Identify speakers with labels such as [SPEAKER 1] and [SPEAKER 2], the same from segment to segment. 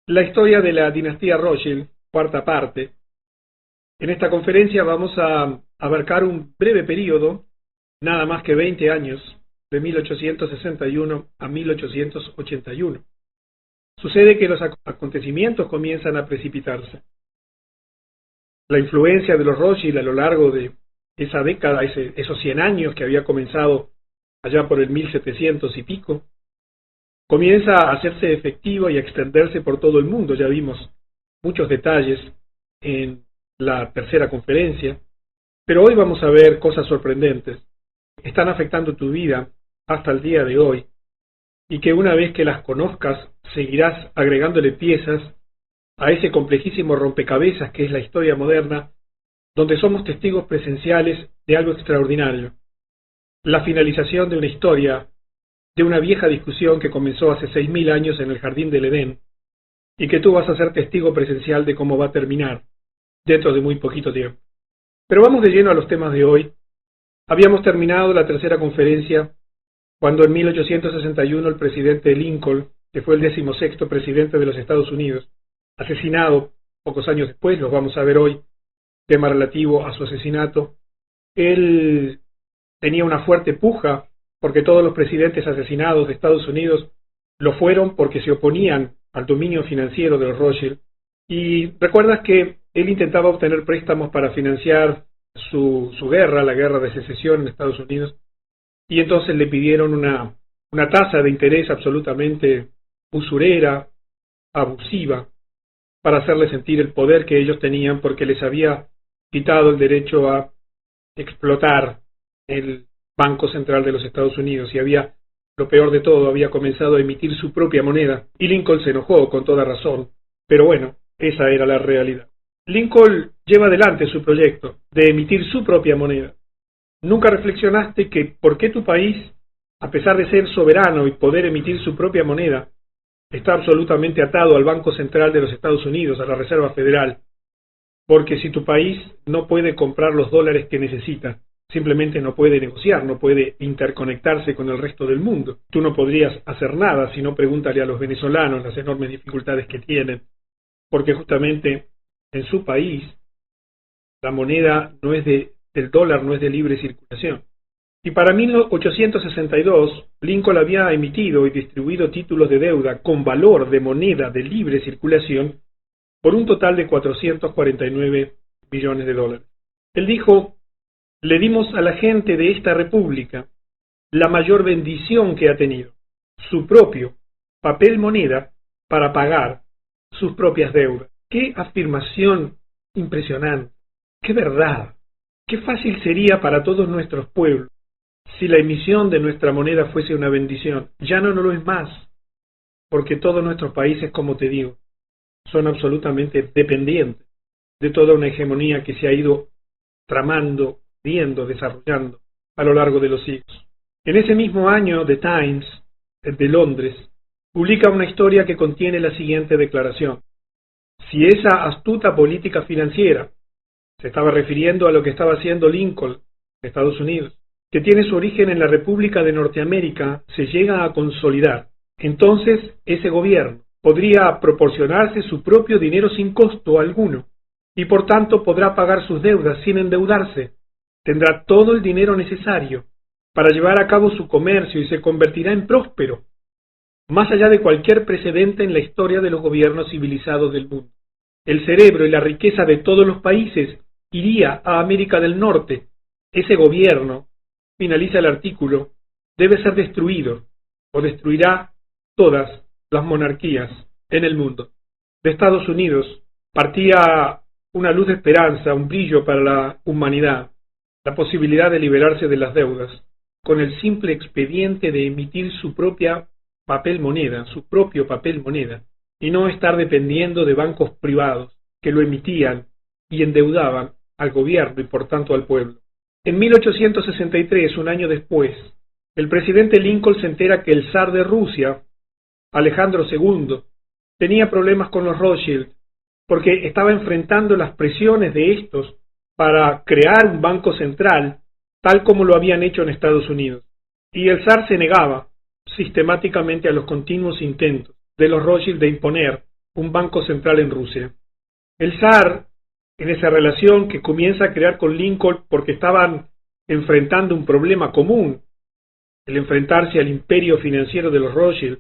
[SPEAKER 1] La historia de la dinastía Rothschild, cuarta parte. En esta conferencia vamos a abarcar un breve periodo, nada más que 20 años, de 1861 a 1881. Sucede que los acontecimientos comienzan a precipitarse. La influencia de los Rothschild a lo largo de esa década, esos 100 años que había comenzado allá por el 1700 y pico, comienza a hacerse efectiva y a extenderse por todo el mundo. Ya vimos muchos detalles en la tercera conferencia, pero hoy vamos a ver cosas sorprendentes. Están afectando tu vida hasta el día de hoy, y que una vez que las conozcas, seguirás agregándole piezas a ese complejísimo rompecabezas que es la historia moderna, donde somos testigos presenciales de algo extraordinario. La finalización de una historia, de una vieja discusión que comenzó hace 6000 años en el jardín del Edén, y que tú vas a ser testigo presencial de cómo va a terminar dentro de muy poquito tiempo. Pero vamos de lleno a los temas de hoy. Habíamos terminado la tercera conferencia cuando en 1861 el presidente Lincoln, que fue el 16º presidente de los Estados Unidos, asesinado pocos años después, lo vamos a ver hoy, tema relativo a su asesinato. Él tenía una fuerte puja porque todos los presidentes asesinados de Estados Unidos lo fueron porque se oponían al dominio financiero de los Rothschild. Y recuerdas que él intentaba obtener préstamos para financiar su guerra, la guerra de secesión en Estados Unidos, y entonces le pidieron una tasa de interés absolutamente usurera, abusiva, para hacerle sentir el poder que ellos tenían, porque les había quitado el derecho a explotar el Banco Central de los Estados Unidos, y había, lo peor de todo, había comenzado a emitir su propia moneda, y Lincoln se enojó con toda razón, pero bueno, esa era la realidad. Lincoln lleva adelante su proyecto de emitir su propia moneda. ¿Nunca reflexionaste que por qué tu país, a pesar de ser soberano y poder emitir su propia moneda, está absolutamente atado al Banco Central de los Estados Unidos, a la Reserva Federal? Porque si tu país no puede comprar los dólares que necesita, simplemente no puede negociar, no puede interconectarse con el resto del mundo. Tú no podrías hacer nada, si no, pregúntale a los venezolanos las enormes dificultades que tienen, porque justamente en su país la moneda del dólar no es de libre circulación. Y para 1862, Lincoln había emitido y distribuido títulos de deuda con valor de moneda de libre circulación por un total de 449 millones de dólares. Él dijo: le dimos a la gente de esta república la mayor bendición que ha tenido, su propio papel moneda para pagar sus propias deudas. ¡Qué afirmación impresionante! ¡Qué verdad! ¡Qué fácil sería para todos nuestros pueblos si la emisión de nuestra moneda fuese una bendición! Ya no lo es más, porque todos nuestros países, como te digo, son absolutamente dependientes de toda una hegemonía que se ha ido tramando, desarrollando a lo largo de los siglos. En ese mismo año, The Times, de Londres, publica una historia que contiene la siguiente declaración: si esa astuta política financiera, se estaba refiriendo a lo que estaba haciendo Lincoln de Estados Unidos, que tiene su origen en la República de Norteamérica, se llega a consolidar, entonces ese gobierno podría proporcionarse su propio dinero sin costo alguno, y por tanto podrá pagar sus deudas sin endeudarse. Tendrá todo el dinero necesario para llevar a cabo su comercio y se convertirá en próspero, más allá de cualquier precedente en la historia de los gobiernos civilizados del mundo. El cerebro y la riqueza de todos los países iría a América del Norte. Ese gobierno, finaliza el artículo, debe ser destruido o destruirá todas las monarquías en el mundo. De Estados Unidos partía una luz de esperanza, un brillo para la humanidad, la posibilidad de liberarse de las deudas, con el simple expediente de emitir su propia papel moneda, su propio papel moneda, y no estar dependiendo de bancos privados que lo emitían y endeudaban al gobierno y por tanto al pueblo. En 1863, un año después, el presidente Lincoln se entera que el zar de Rusia, Alejandro II, tenía problemas con los Rothschild porque estaba enfrentando las presiones de estos para crear un banco central tal como lo habían hecho en Estados Unidos. Y el zar se negaba sistemáticamente a los continuos intentos de los Rothschild de imponer un banco central en Rusia. El zar, en esa relación que comienza a crear con Lincoln porque estaban enfrentando un problema común, el enfrentarse al imperio financiero de los Rothschild,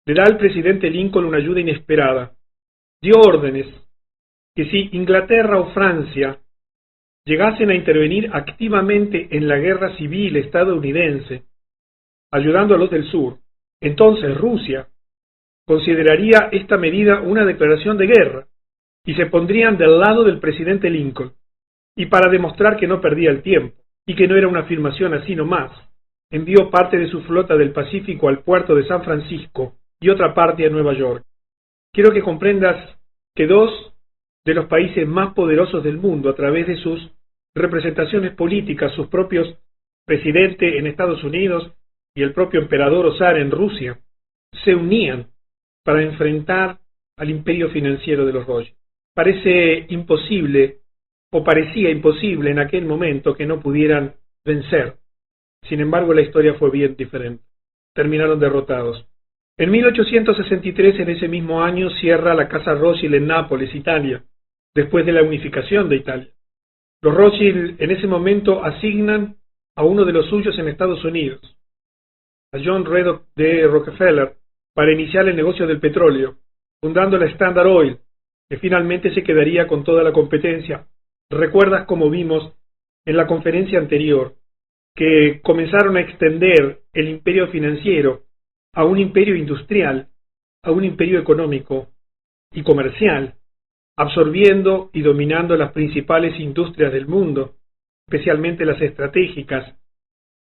[SPEAKER 1] le da al presidente Lincoln una ayuda inesperada. Dio órdenes que si Inglaterra o Francia llegasen a intervenir activamente en la guerra civil estadounidense, ayudando a los del sur, entonces Rusia consideraría esta medida una declaración de guerra y se pondrían del lado del presidente Lincoln. Y para demostrar que no perdía el tiempo y que no era una afirmación así nomás, envió parte de su flota del Pacífico al puerto de San Francisco y otra parte a Nueva York. Quiero que comprendas que dos de los países más poderosos del mundo, a través de sus representaciones políticas, sus propios presidentes en Estados Unidos y el propio emperador o zar en Rusia, se unían para enfrentar al imperio financiero de los Rothschild. Parece imposible, o parecía imposible en aquel momento, que no pudieran vencer. Sin embargo, la historia fue bien diferente. Terminaron derrotados. En 1863, en ese mismo año, cierra la casa Rothschild en Nápoles, Italia, después de la unificación de Italia. Los Rothschild en ese momento asignan a uno de los suyos en Estados Unidos, a John Reddock de Rockefeller, para iniciar el negocio del petróleo, fundando la Standard Oil, que finalmente se quedaría con toda la competencia. ¿Recuerdas cómo vimos en la conferencia anterior que comenzaron a extender el imperio financiero a un imperio industrial, a un imperio económico y comercial, absorbiendo y dominando las principales industrias del mundo, especialmente las estratégicas,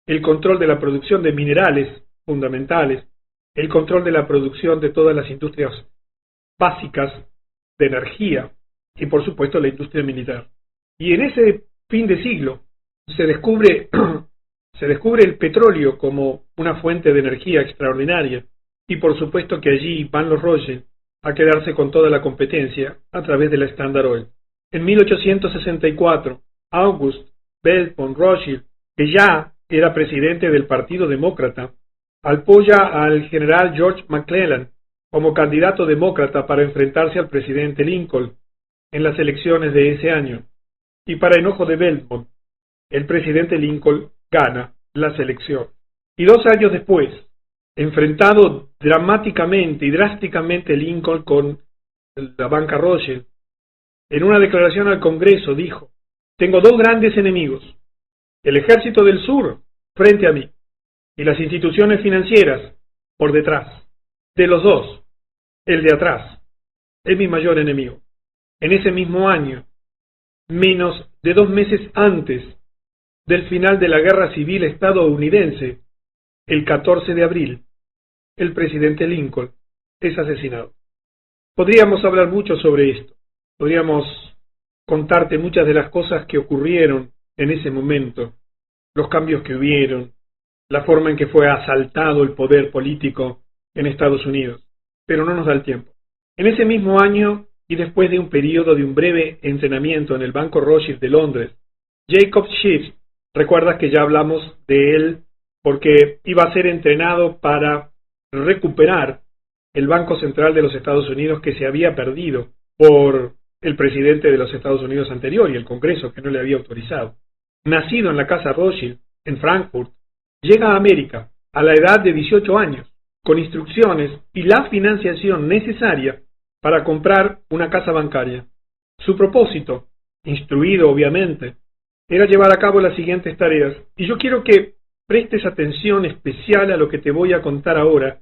[SPEAKER 1] el control de la producción de minerales fundamentales, el control de la producción de todas las industrias básicas de energía y por supuesto la industria militar. Y en ese fin de siglo se descubre el petróleo como una fuente de energía extraordinaria y por supuesto que allí van los Rothschild a quedarse con toda la competencia a través de la Standard Oil. En 1864, August Belpont Rothschild, que ya era presidente del Partido Demócrata, apoya al general George McClellan como candidato demócrata para enfrentarse al presidente Lincoln en las elecciones de ese año. Y para enojo de Belmont, el presidente Lincoln gana las elecciones. Y 2 años después, enfrentado dramáticamente y drásticamente Lincoln con la banca Rothschild, en una declaración al Congreso dijo: tengo 2 grandes enemigos, el ejército del sur frente a mí y las instituciones financieras por detrás. De los 2, el de atrás es mi mayor enemigo. En ese mismo año, menos de 2 meses antes del final de la Guerra Civil estadounidense, el 14 de abril, el presidente Lincoln es asesinado. Podríamos hablar mucho sobre esto, podríamos contarte muchas de las cosas que ocurrieron en ese momento, los cambios que hubieron, la forma en que fue asaltado el poder político en Estados Unidos, pero no nos da el tiempo. En ese mismo año, y después de un periodo de un breve entrenamiento en el Banco Rothschild de Londres, Jacob Schiff, recuerdas que ya hablamos de él porque iba a ser entrenado para recuperar el Banco Central de los Estados Unidos que se había perdido por el presidente de los Estados Unidos anterior y el Congreso que no le había autorizado. Nacido en la casa Rothschild, en Frankfurt, llega a América a la edad de 18 años, con instrucciones y la financiación necesaria para comprar una casa bancaria. Su propósito, instruido obviamente, era llevar a cabo las siguientes tareas, y yo quiero que prestes atención especial a lo que te voy a contar ahora,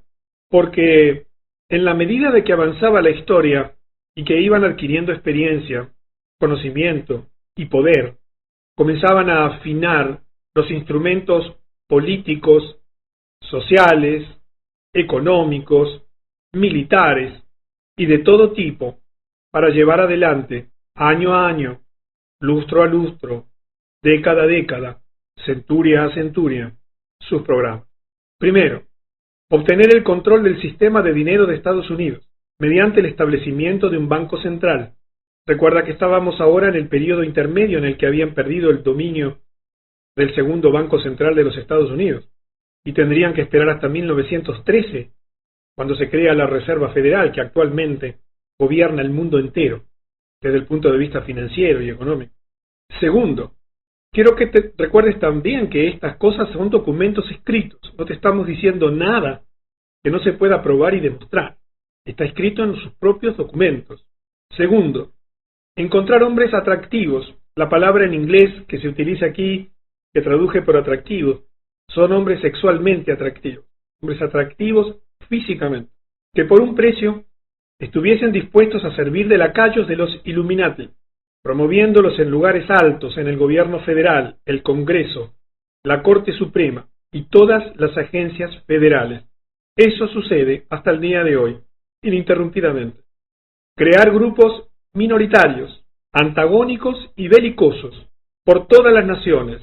[SPEAKER 1] porque en la medida de que avanzaba la historia y que iban adquiriendo experiencia, conocimiento y poder, comenzaban a afinar los instrumentos políticos, sociales, económicos, militares y de todo tipo para llevar adelante, año a año, lustro a lustro, década a década, centuria a centuria, sus programas. Primero, obtener el control del sistema de dinero de Estados Unidos mediante el establecimiento de un banco central. Recuerda que estábamos ahora en el periodo intermedio en el que habían perdido el dominio del segundo Banco Central de los Estados Unidos y tendrían que esperar hasta 1913, cuando se crea la Reserva Federal, que actualmente gobierna el mundo entero, desde el punto de vista financiero y económico. Segundo, quiero que te recuerdes también que estas cosas son documentos escritos. No te estamos diciendo nada que no se pueda probar y demostrar. Está escrito en sus propios documentos. Segundo, encontrar hombres atractivos. La palabra en inglés que se utiliza aquí, que traduje por atractivo, son hombres sexualmente atractivos, hombres atractivos físicamente, que por un precio estuviesen dispuestos a servir de lacayos de los Illuminati, promoviéndolos en lugares altos en el gobierno federal, el Congreso, la Corte Suprema y todas las agencias federales. Eso sucede hasta el día de hoy, ininterrumpidamente. Crear grupos minoritarios, antagónicos y belicosos por todas las naciones,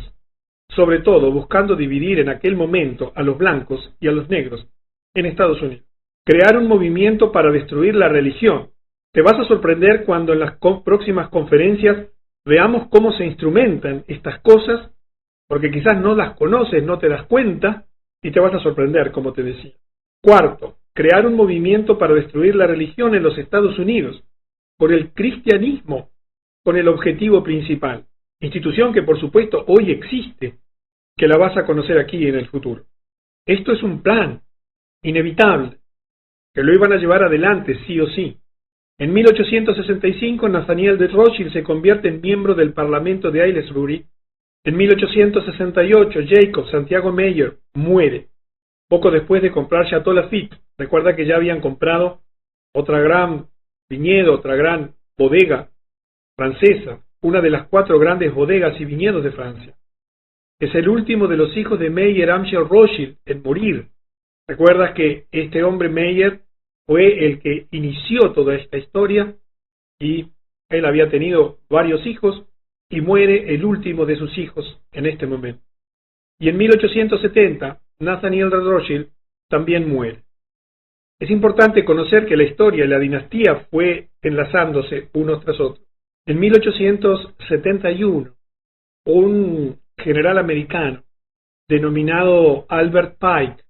[SPEAKER 1] sobre todo buscando dividir en aquel momento a los blancos y a los negros en Estados Unidos. Crear un movimiento para destruir la religión. Te vas a sorprender cuando en las próximas conferencias veamos cómo se instrumentan estas cosas, porque quizás no las conoces, no te das cuenta, y te vas a sorprender, como te decía. Cuarto, crear un movimiento para destruir la religión en los Estados Unidos, por el cristianismo, con el objetivo principal. Institución que por supuesto hoy existe, que la vas a conocer aquí en el futuro. Esto es un plan inevitable, que lo iban a llevar adelante sí o sí. En 1865 Nathaniel de Rothschild se convierte en miembro del Parlamento de Aylesbury. En 1868 Jacob Santiago Meyer muere, poco después de comprar Chateau Lafite. Recuerda que ya habían comprado otra gran viñedo, otra gran bodega francesa, una de las 4 grandes bodegas y viñedos de Francia. Es el último de los hijos de Meyer Amschel Rothschild en morir. Recuerdas que este hombre Meyer fue el que inició toda esta historia y él había tenido varios hijos y muere el último de sus hijos en este momento. Y en 1870 Nathaniel de Rothschild también muere. Es importante conocer que la historia y la dinastía fue enlazándose unos tras otros. En 1871, un general americano denominado Albert Pike,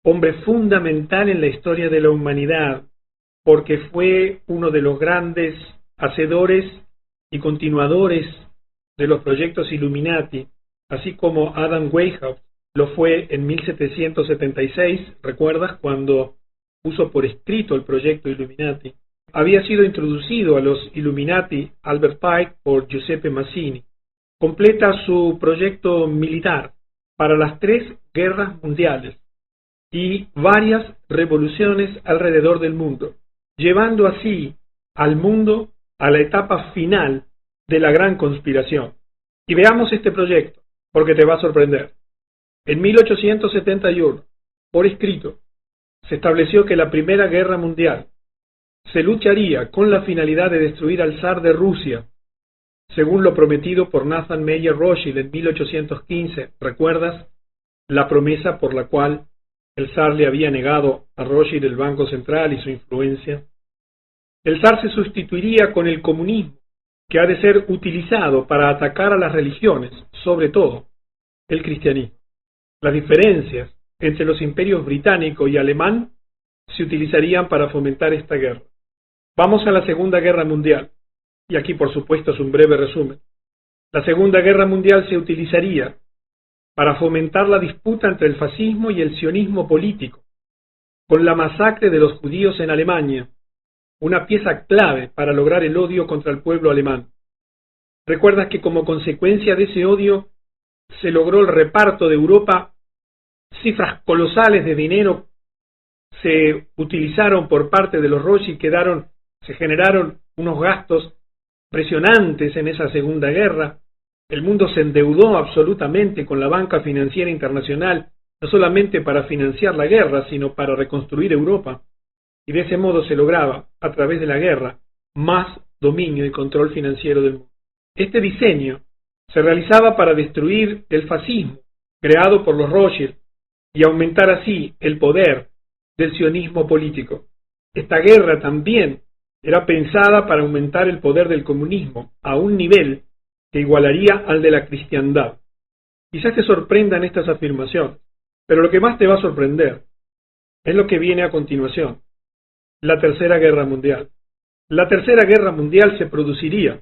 [SPEAKER 1] hombre fundamental en la historia de la humanidad, porque fue uno de los grandes hacedores y continuadores de los proyectos Illuminati, así como Adam Weishaupt lo fue en 1776, ¿recuerdas? Cuando puso por escrito el proyecto Illuminati. Había sido introducido a los Illuminati Albert Pike por Giuseppe Mazzini. Completa su proyecto militar para las 3 guerras mundiales y varias revoluciones alrededor del mundo, llevando así al mundo a la etapa final de la gran conspiración. Y veamos este proyecto, porque te va a sorprender. En 1871, por escrito, se estableció que la Primera Guerra Mundial se lucharía con la finalidad de destruir al zar de Rusia, según lo prometido por Nathan Meyer Rothschild en 1815. ¿Recuerdas la promesa por la cual el zar le había negado a Rothschild el Banco Central y su influencia? El zar se sustituiría con el comunismo, que ha de ser utilizado para atacar a las religiones, sobre todo el cristianismo. Las diferencias entre los imperios británico y alemán se utilizarían para fomentar esta guerra. Vamos a la Segunda Guerra Mundial, y aquí por supuesto es un breve resumen. La Segunda Guerra Mundial se utilizaría para fomentar la disputa entre el fascismo y el sionismo político, con la masacre de los judíos en Alemania, una pieza clave para lograr el odio contra el pueblo alemán. ¿Recuerdas que como consecuencia de ese odio se logró el reparto de Europa? Cifras colosales de dinero se utilizaron por parte de los Rothschild, se generaron unos gastos impresionantes en esa Segunda Guerra. El mundo se endeudó absolutamente con la banca financiera internacional, no solamente para financiar la guerra, sino para reconstruir Europa. Y de ese modo se lograba, a través de la guerra, más dominio y control financiero del mundo. Este diseño se realizaba para destruir el fascismo, creado por los Rothschild, y aumentar así el poder del sionismo político. Esta guerra también era pensada para aumentar el poder del comunismo a un nivel que igualaría al de la cristiandad. Quizás te sorprendan estas afirmaciones, pero lo que más te va a sorprender es lo que viene a continuación, la Tercera Guerra Mundial. La Tercera Guerra Mundial se produciría,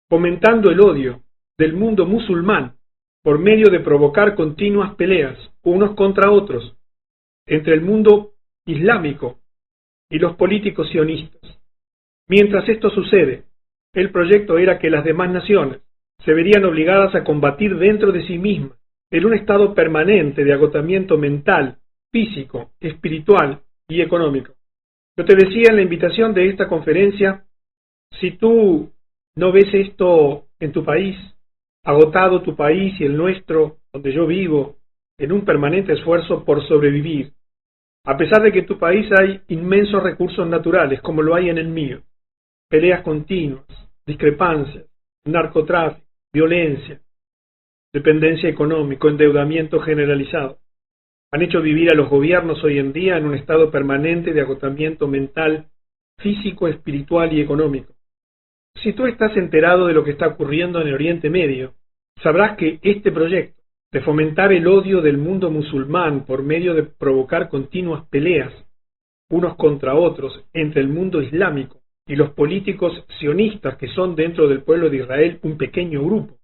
[SPEAKER 1] fomentando el odio del mundo musulmán por medio de provocar continuas peleas unos contra otros entre el mundo islámico y los políticos sionistas. Mientras esto sucede, el proyecto era que las demás naciones se verían obligadas a combatir dentro de sí mismas en un estado permanente de agotamiento mental, físico, espiritual y económico. Yo te decía en la invitación de esta conferencia, si tú no ves esto en tu país, agotado tu país y el nuestro, donde yo vivo, en un permanente esfuerzo por sobrevivir, a pesar de que en tu país hay inmensos recursos naturales, como lo hay en el mío, peleas continuas, discrepancias, narcotráfico, violencia, dependencia económica, endeudamiento generalizado, han hecho vivir a los gobiernos hoy en día en un estado permanente de agotamiento mental, físico, espiritual y económico. Si tú estás enterado de lo que está ocurriendo en el Oriente Medio, sabrás que este proyecto de fomentar el odio del mundo musulmán por medio de provocar continuas peleas unos contra otros entre el mundo islámico y los políticos sionistas que son dentro del pueblo de Israel un pequeño grupo,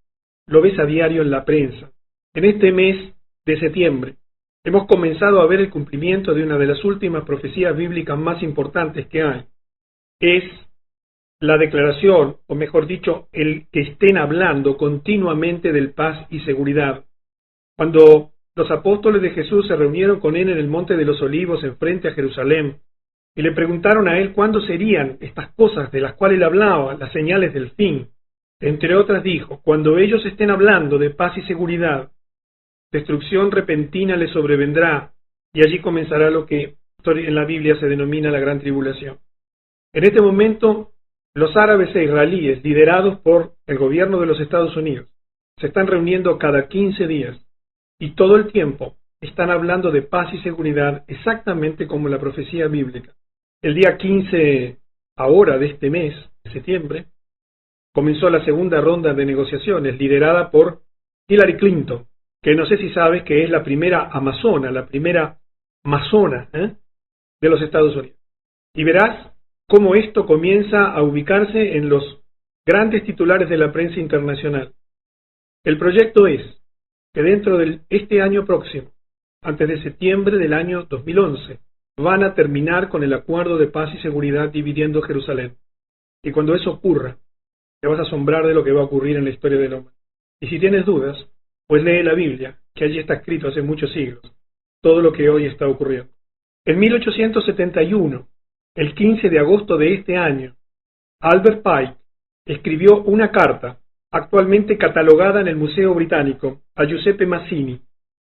[SPEAKER 1] lo ves a diario en la prensa. En este mes de septiembre hemos comenzado a ver el cumplimiento de una de las últimas profecías bíblicas más importantes que hay. Es la declaración, o mejor dicho, el que estén hablando continuamente del paz y seguridad. Cuando los apóstoles de Jesús se reunieron con él en el Monte de los Olivos enfrente a Jerusalén y le preguntaron a él cuándo serían estas cosas de las cuales él hablaba, las señales del fin, entre otras dijo, cuando ellos estén hablando de paz y seguridad, destrucción repentina les sobrevendrá y allí comenzará lo que en la Biblia se denomina la gran tribulación. En este momento, los árabes e israelíes, liderados por el gobierno de los Estados Unidos, se están reuniendo cada 15 días y todo el tiempo están hablando de paz y seguridad exactamente como la profecía bíblica. El día 15 ahora de este mes, de septiembre, comenzó la segunda ronda de negociaciones liderada por Hillary Clinton, que no sé si sabes que es la primera amazona, la primera masona de los Estados Unidos. Y verás cómo esto comienza a ubicarse en los grandes titulares de la prensa internacional. El proyecto es que dentro de este año próximo, antes de septiembre del año 2011, van a terminar con el acuerdo de paz y seguridad dividiendo Jerusalén. Y cuando eso ocurra, te vas a asombrar de lo que va a ocurrir en la historia del hombre. Y si tienes dudas, pues lee la Biblia, que allí está escrito hace muchos siglos, todo lo que hoy está ocurriendo. En 1871, el 15 de agosto de este año, Albert Pike escribió una carta, actualmente catalogada en el Museo Británico, a Giuseppe Mazzini,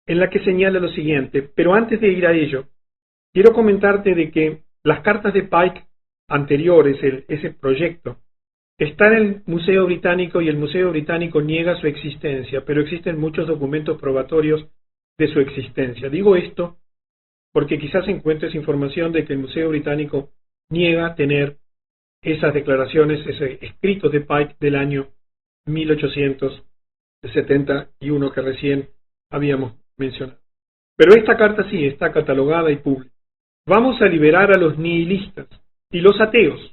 [SPEAKER 1] en la que señala lo siguiente, pero antes de ir a ello, quiero comentarte de que las cartas de Pike anteriores, ese proyecto, está en el Museo Británico y el Museo Británico niega su existencia, pero existen muchos documentos probatorios de su existencia. Digo esto porque quizás encuentres información de que el Museo Británico niega tener esas declaraciones, ese escrito de Pike del año 1871 que recién habíamos mencionado. Pero esta carta sí está catalogada y pública. Vamos a liberar a los nihilistas y los ateos,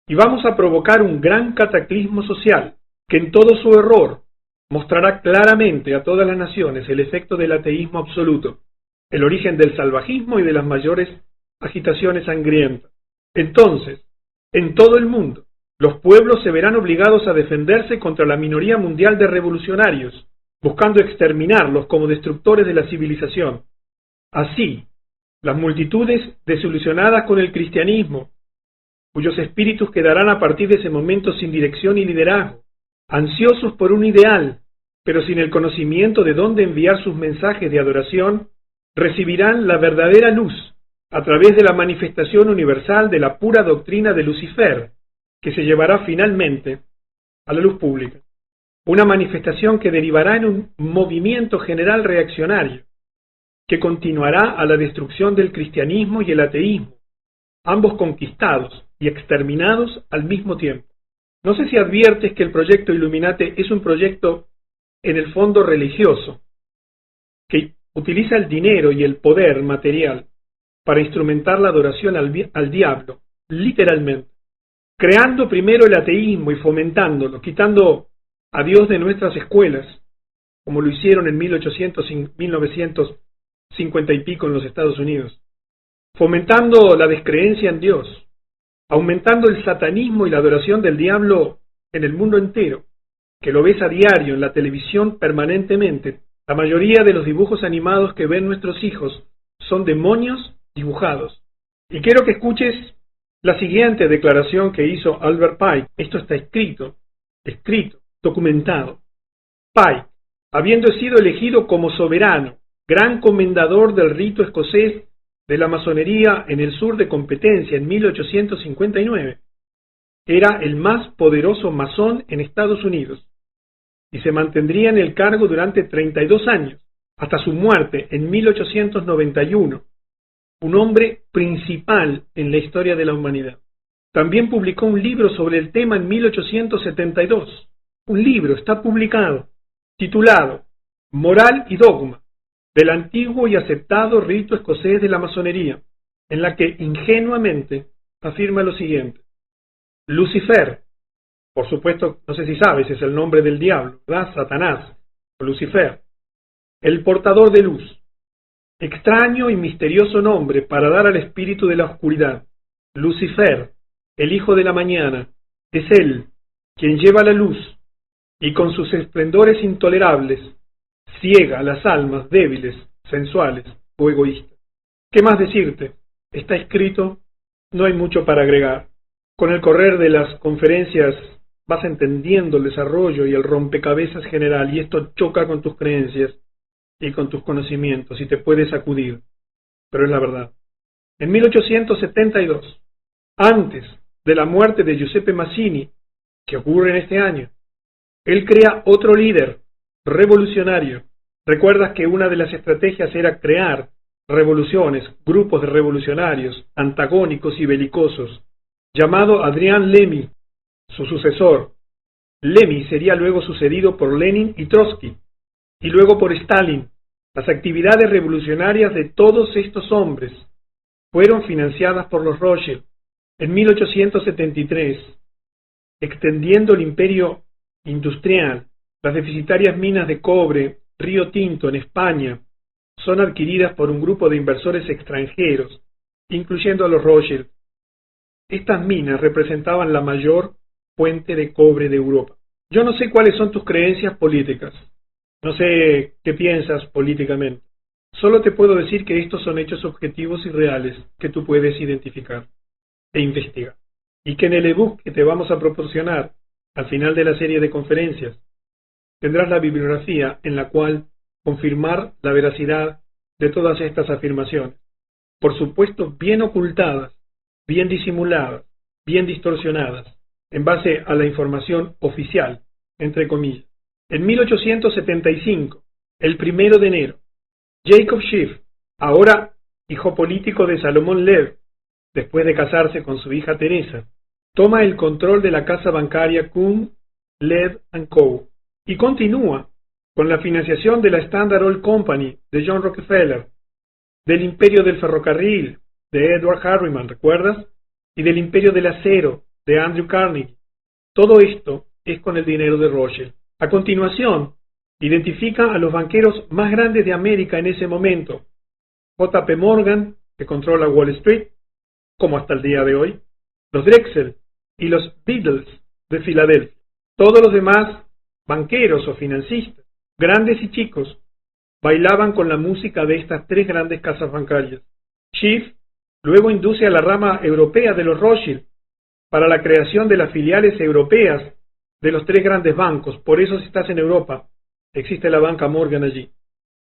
[SPEAKER 1] y vamos a provocar un gran cataclismo social que en todo su error mostrará claramente a todas las naciones el efecto del ateísmo absoluto, el origen del salvajismo y de las mayores agitaciones sangrientas. Entonces, en todo el mundo, los pueblos se verán obligados a defenderse contra la minoría mundial de revolucionarios, buscando exterminarlos como destructores de la civilización. Así, las multitudes desilusionadas con el cristianismo, cuyos espíritus quedarán a partir de ese momento sin dirección y liderazgo, ansiosos por un ideal, pero sin el conocimiento de dónde enviar sus mensajes de adoración, recibirán la verdadera luz a través de la manifestación universal de la pura doctrina de Lucifer, que se llevará finalmente a la luz pública. Una manifestación que derivará en un movimiento general reaccionario, que continuará a la destrucción del cristianismo y el ateísmo, ambos conquistados y exterminados al mismo tiempo. No sé si adviertes que el proyecto Illuminati es un proyecto en el fondo religioso, que utiliza el dinero y el poder material para instrumentar la adoración al diablo, literalmente. creando primero el ateísmo y fomentándolo, quitando a Dios de nuestras escuelas, como lo hicieron en 1950 y pico en los Estados Unidos, fomentando la descreencia en Dios, aumentando el satanismo y la adoración del diablo en el mundo entero, que lo ves a diario en la televisión permanentemente. La mayoría de los dibujos animados que ven nuestros hijos son demonios dibujados. Y quiero que escuches la siguiente declaración que hizo Albert Pike. Esto está escrito, documentado. Pike, habiendo sido elegido como soberano, gran comendador del rito escocés de la masonería en el sur de Competencia en 1859, era el más poderoso masón en Estados Unidos y se mantendría en el cargo durante 32 años, hasta su muerte en 1891, un hombre principal en la historia de la humanidad. También publicó un libro sobre el tema en 1872. Un libro está publicado, titulado Moral y Dogma, del antiguo y aceptado rito escocés de la masonería, en la que ingenuamente afirma lo siguiente. Lucifer, por supuesto, no sé si sabes, es el nombre del diablo, ¿verdad? Satanás, o Lucifer, el portador de luz, extraño y misterioso nombre para dar al espíritu de la oscuridad. Lucifer, el hijo de la mañana, es él quien lleva la luz y con sus esplendores intolerables ciega a las almas débiles, sensuales o egoístas. ¿Qué más decirte? Está escrito, no hay mucho para agregar. Con el correr de las conferencias vas entendiendo el desarrollo y el rompecabezas general, y esto choca con tus creencias y con tus conocimientos y te puede sacudir, pero es la verdad. En 1872, antes de la muerte de Giuseppe Mazzini, que ocurre en este año, él crea otro líder revolucionario. Recuerdas que una de las estrategias era crear revoluciones, grupos de revolucionarios antagónicos y belicosos, llamado Adrián Lemmy, su sucesor. Lemmy sería luego sucedido por Lenin y Trotsky, y luego por Stalin. Las actividades revolucionarias de todos estos hombres fueron financiadas por los Rothschild. En 1873, extendiendo el imperio industrial, las deficitarias minas de cobre Río Tinto en España son adquiridas por un grupo de inversores extranjeros, incluyendo a los Rothschild. Estas minas representaban la mayor fuente de cobre de Europa. Yo no sé cuáles son tus creencias políticas, no sé qué piensas políticamente. Solo te puedo decir que estos son hechos objetivos y reales que tú puedes identificar e investigar. Y que en el ebook que te vamos a proporcionar al final de la serie de conferencias tendrás la bibliografía en la cual confirmar la veracidad de todas estas afirmaciones. Por supuesto, bien ocultadas, bien disimuladas, bien distorsionadas, en base a la información oficial, entre comillas. En 1875, el 1 de enero, Jacob Schiff, ahora hijo político de Salomón Lev, después de casarse con su hija Teresa, toma el control de la casa bancaria Kuhn, Lev & Co. y continúa con la financiación de la Standard Oil Company de John Rockefeller, del imperio del ferrocarril de Edward Harriman, ¿recuerdas? Y del imperio del acero de Andrew Carnegie. Todo esto es con el dinero de Rothschild. A continuación, identifica a los banqueros más grandes de América en ese momento. J.P. Morgan, que controla Wall Street, como hasta el día de hoy, los Drexel y los Beatles de Filadelfia. Todos los demás banqueros o financistas, grandes y chicos, bailaban con la música de estas tres grandes casas bancarias. Schiff luego induce a la rama europea de los Rothschild para la creación de las filiales europeas de los tres grandes bancos. Por eso, si estás en Europa, existe la banca Morgan allí,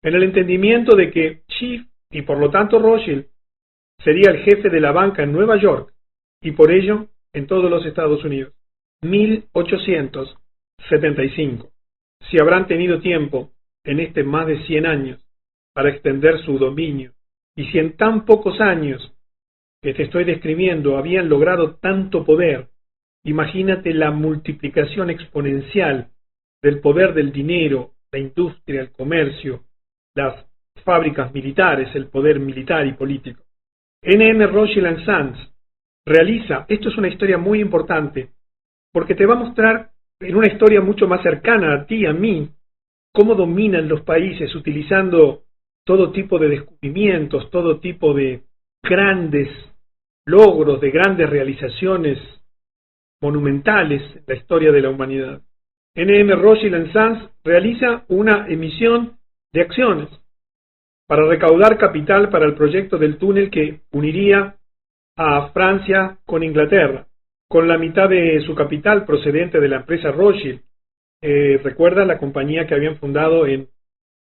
[SPEAKER 1] en el entendimiento de que Schiff y por lo tanto Rothschild sería el jefe de la banca en Nueva York y por ello en todos los Estados Unidos. 1875. Si habrán tenido tiempo en más de 100 años para extender su dominio, y si en tan pocos años que te estoy describiendo habían logrado tanto poder, imagínate la multiplicación exponencial del poder del dinero, la industria, el comercio, las fábricas militares, el poder militar y político. N.M. Rothschild & Sons realiza, esto es una historia muy importante, porque te va a mostrar en una historia mucho más cercana a ti, a mí, cómo dominan los países utilizando todo tipo de descubrimientos, todo tipo de grandes logros, de grandes realizaciones monumentales en la historia de la humanidad. N.M. Rothschild & Sons realiza una emisión de acciones para recaudar capital para el proyecto del túnel que uniría a Francia con Inglaterra, con la mitad de su capital procedente de la empresa Rothschild. Recuerda la compañía que habían fundado en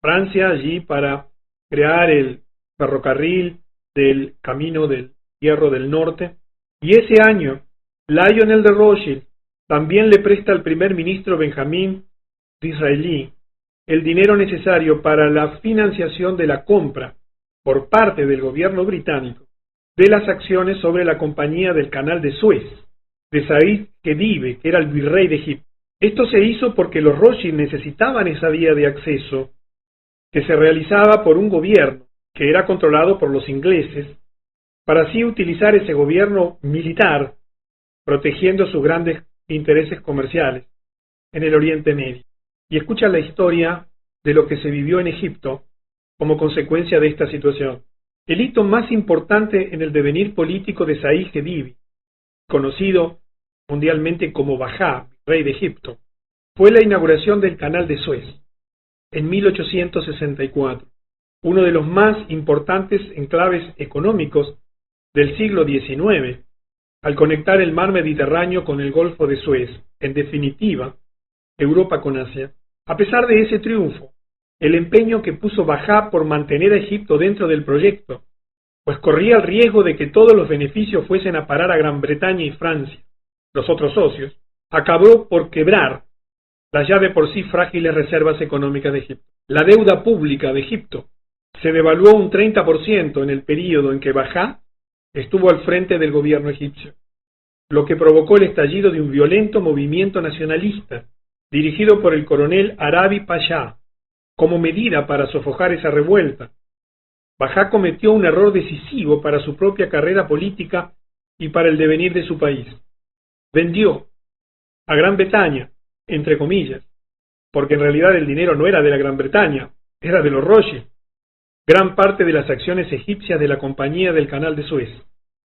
[SPEAKER 1] Francia allí para crear el ferrocarril del Camino del Hierro del Norte. Y ese año, Lionel de Rothschild también le presta al primer ministro Benjamin Disraeli el dinero necesario para la financiación de la compra por parte del gobierno británico de las acciones sobre la Compañía del Canal de Suez, de Said Khedive, que era el virrey de Egipto. Esto se hizo porque los Rothschild necesitaban esa vía de acceso que se realizaba por un gobierno que era controlado por los ingleses, para así utilizar ese gobierno militar protegiendo sus grandes intereses comerciales en el Oriente Medio. Y escucha la historia de lo que se vivió en Egipto como consecuencia de esta situación. El hito más importante en el devenir político de Said Khedive, conocido mundialmente como Bajá, rey de Egipto, fue la inauguración del Canal de Suez en 1864, uno de los más importantes enclaves económicos del siglo XIX, al conectar el mar Mediterráneo con el Golfo de Suez, en definitiva, Europa con Asia. A pesar de ese triunfo, el empeño que puso Bajá por mantener a Egipto dentro del proyecto, pues corría el riesgo de que todos los beneficios fuesen a parar a Gran Bretaña y Francia, los otros socios, acabó por quebrar las ya de por sí frágiles reservas económicas de Egipto. La deuda pública de Egipto se devaluó un 30% en el período en que Bajá estuvo al frente del gobierno egipcio, lo que provocó el estallido de un violento movimiento nacionalista dirigido por el coronel Arabi Pasha. Como medida para sofocar esa revuelta, Bajá cometió un error decisivo para su propia carrera política y para el devenir de su país. Vendió a Gran Bretaña, entre comillas, porque en realidad el dinero no era de la Gran Bretaña, era de los Rothschild, gran parte de las acciones egipcias de la Compañía del Canal de Suez,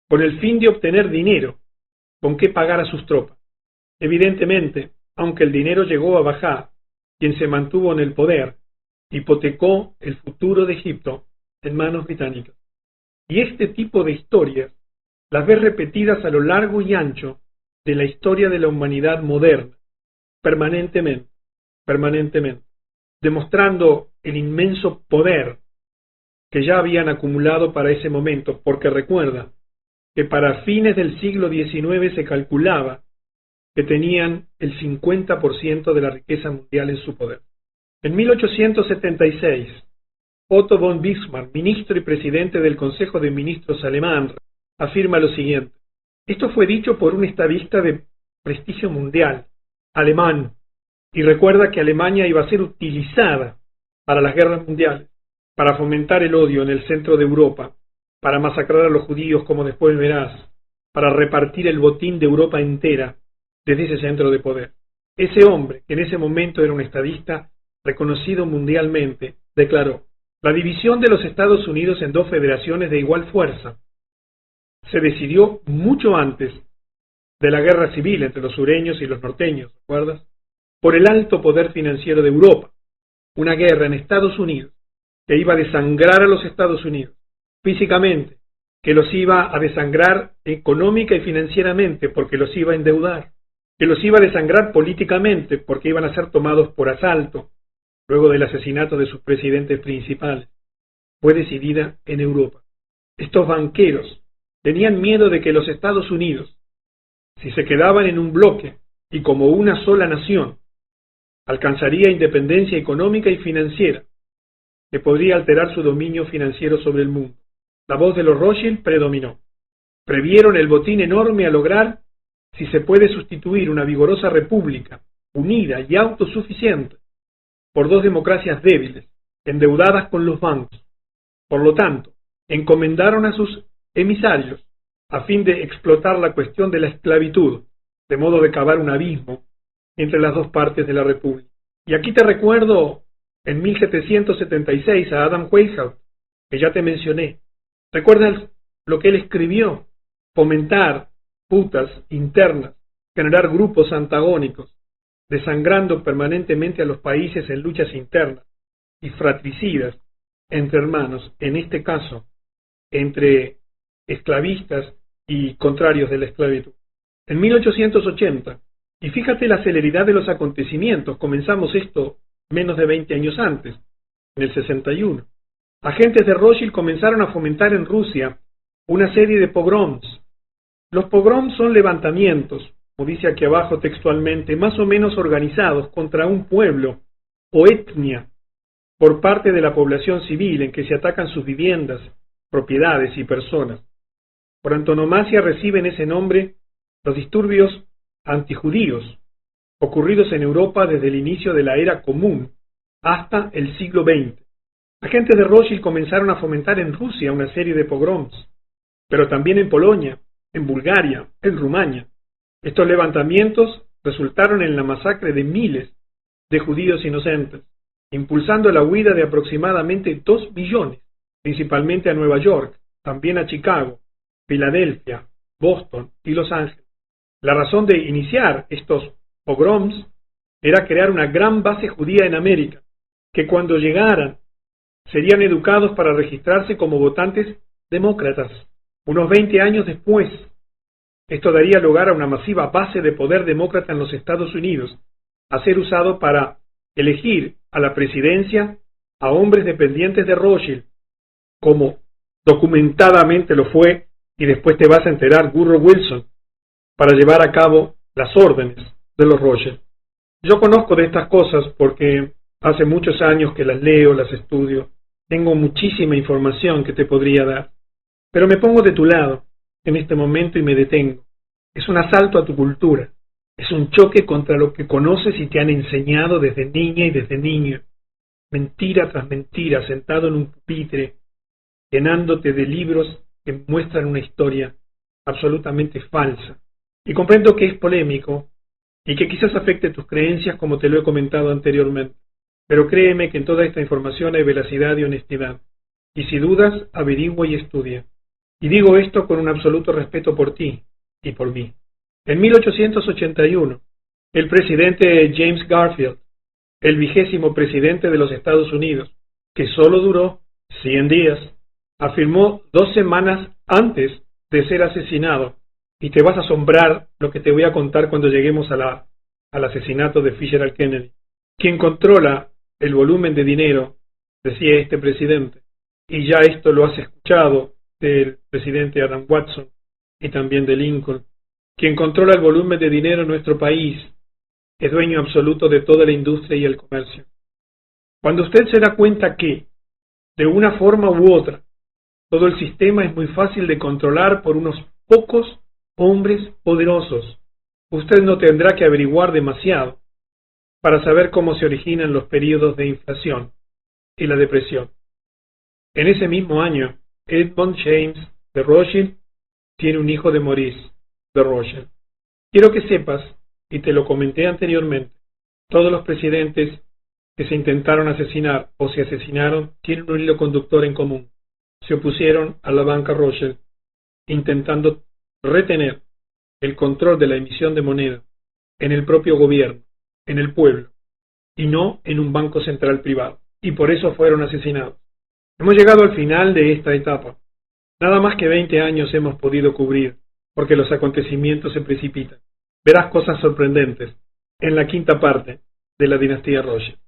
[SPEAKER 1] con el fin de obtener dinero con que pagar a sus tropas. Evidentemente, aunque el dinero llegó a Bajá, quien se mantuvo en el poder, hipotecó el futuro de Egipto en manos británicas. Y este tipo de historias las ves repetidas a lo largo y ancho de la historia de la humanidad moderna, permanentemente, demostrando el inmenso poder que ya habían acumulado para ese momento, porque recuerda que para fines del siglo XIX se calculaba que tenían el 50% de la riqueza mundial en su poder. En 1876, Otto von Bismarck, ministro y presidente del Consejo de Ministros alemán, afirma lo siguiente. Esto fue dicho por un estadista de prestigio mundial, alemán, y recuerda que Alemania iba a ser utilizada para las guerras mundiales, para fomentar el odio en el centro de Europa, para masacrar a los judíos, como después verás, para repartir el botín de Europa entera desde ese centro de poder. Ese hombre, que en ese momento era un estadista reconocido mundialmente, declaró: la división de los Estados Unidos en dos federaciones de igual fuerza se decidió mucho antes de la guerra civil entre los sureños y los norteños, ¿recuerdas? Por el alto poder financiero de Europa, una guerra en Estados Unidos que iba a desangrar a los Estados Unidos físicamente, que los iba a desangrar económica y financieramente porque los iba a endeudar, que los iba a desangrar políticamente porque iban a ser tomados por asalto luego del asesinato de sus presidentes principales, fue decidida en Europa. Estos banqueros tenían miedo de que los Estados Unidos, si se quedaban en un bloque y como una sola nación, alcanzaría independencia económica y financiera, que podría alterar su dominio financiero sobre el mundo. La voz de los Rothschild predominó. Previeron el botín enorme a lograr si se puede sustituir una vigorosa república, unida y autosuficiente, por dos democracias débiles, endeudadas con los bancos. Por lo tanto, encomendaron a sus emisarios a fin de explotar la cuestión de la esclavitud, de modo de cavar un abismo entre las dos partes de la República. Y aquí te recuerdo en 1776 a Adam Weishaupt, que ya te mencioné. ¿Recuerdas lo que él escribió? Fomentar putas internas, generar grupos antagónicos, desangrando permanentemente a los países en luchas internas y fratricidas entre hermanos, en este caso, entre esclavistas y contrarios de la esclavitud. En 1880, y fíjate la celeridad de los acontecimientos, comenzamos esto menos de 20 años antes, en el 61. Agentes de Rothschild comenzaron a fomentar en Rusia una serie de pogroms. Los pogroms son levantamientos, como dice aquí abajo textualmente, más o menos organizados contra un pueblo o etnia por parte de la población civil en que se atacan sus viviendas, propiedades y personas. Por antonomasia reciben ese nombre los disturbios antijudíos, ocurridos en Europa desde el inicio de la era común hasta el siglo XX. Agentes de Rothschild comenzaron a fomentar en Rusia una serie de pogroms, pero también en Polonia, en Bulgaria, en Rumania. Estos levantamientos resultaron en la masacre de miles de judíos inocentes, impulsando la huida de aproximadamente 2 millones, principalmente a Nueva York, también a Chicago, Filadelfia, Boston y Los Ángeles. La razón de iniciar estos pogroms era crear una gran base judía en América, que cuando llegaran serían educados para registrarse como votantes demócratas. Unos 20 años después, esto daría lugar a una masiva base de poder demócrata en los Estados Unidos, a ser usado para elegir a la presidencia a hombres dependientes de Rothschild, como documentadamente lo fue, y después te vas a enterar, Woodrow Wilson, para llevar a cabo las órdenes de los Rothschild. Yo conozco de estas cosas porque hace muchos años que las leo, las estudio, tengo muchísima información que te podría dar, pero me pongo de tu lado en este momento y me detengo. Es un asalto a tu cultura, es un choque contra lo que conoces y te han enseñado desde niña y desde niño, mentira tras mentira, sentado en un pupitre, llenándote de libros que muestran una historia absolutamente falsa. Y comprendo que es polémico y que quizás afecte tus creencias como te lo he comentado anteriormente, pero créeme que en toda esta información hay veracidad y honestidad, y si dudas, averigua y estudia. Y digo esto con un absoluto respeto por ti y por mí. En 1881, el presidente James Garfield, el 20º presidente de los Estados Unidos, que solo duró 100 días, afirmó 2 semanas antes de ser asesinado, y te vas a asombrar lo que te voy a contar cuando lleguemos al asesinato de Fisher al Kennedy. Quien controla el volumen de dinero, decía este presidente, y ya esto lo has escuchado del presidente Adam Watson y también de Lincoln, quien controla el volumen de dinero en nuestro país es dueño absoluto de toda la industria y el comercio. Cuando usted se da cuenta que, de una forma u otra, todo el sistema es muy fácil de controlar por unos pocos hombres poderosos, usted no tendrá que averiguar demasiado para saber cómo se originan los periodos de inflación y la depresión. En ese mismo año, Edmund James de Rothschild tiene un hijo de Maurice de Rothschild. Quiero que sepas, y te lo comenté anteriormente, todos los presidentes que se intentaron asesinar o se asesinaron tienen un hilo conductor en común. Se opusieron a la banca Rothschild, intentando retener el control de la emisión de moneda en el propio gobierno, en el pueblo, y no en un banco central privado. Y por eso fueron asesinados. Hemos llegado al final de esta etapa. Nada más que 20 años hemos podido cubrir, porque los acontecimientos se precipitan. Verás cosas sorprendentes en la 5ª parte de la dinastía Rothschild.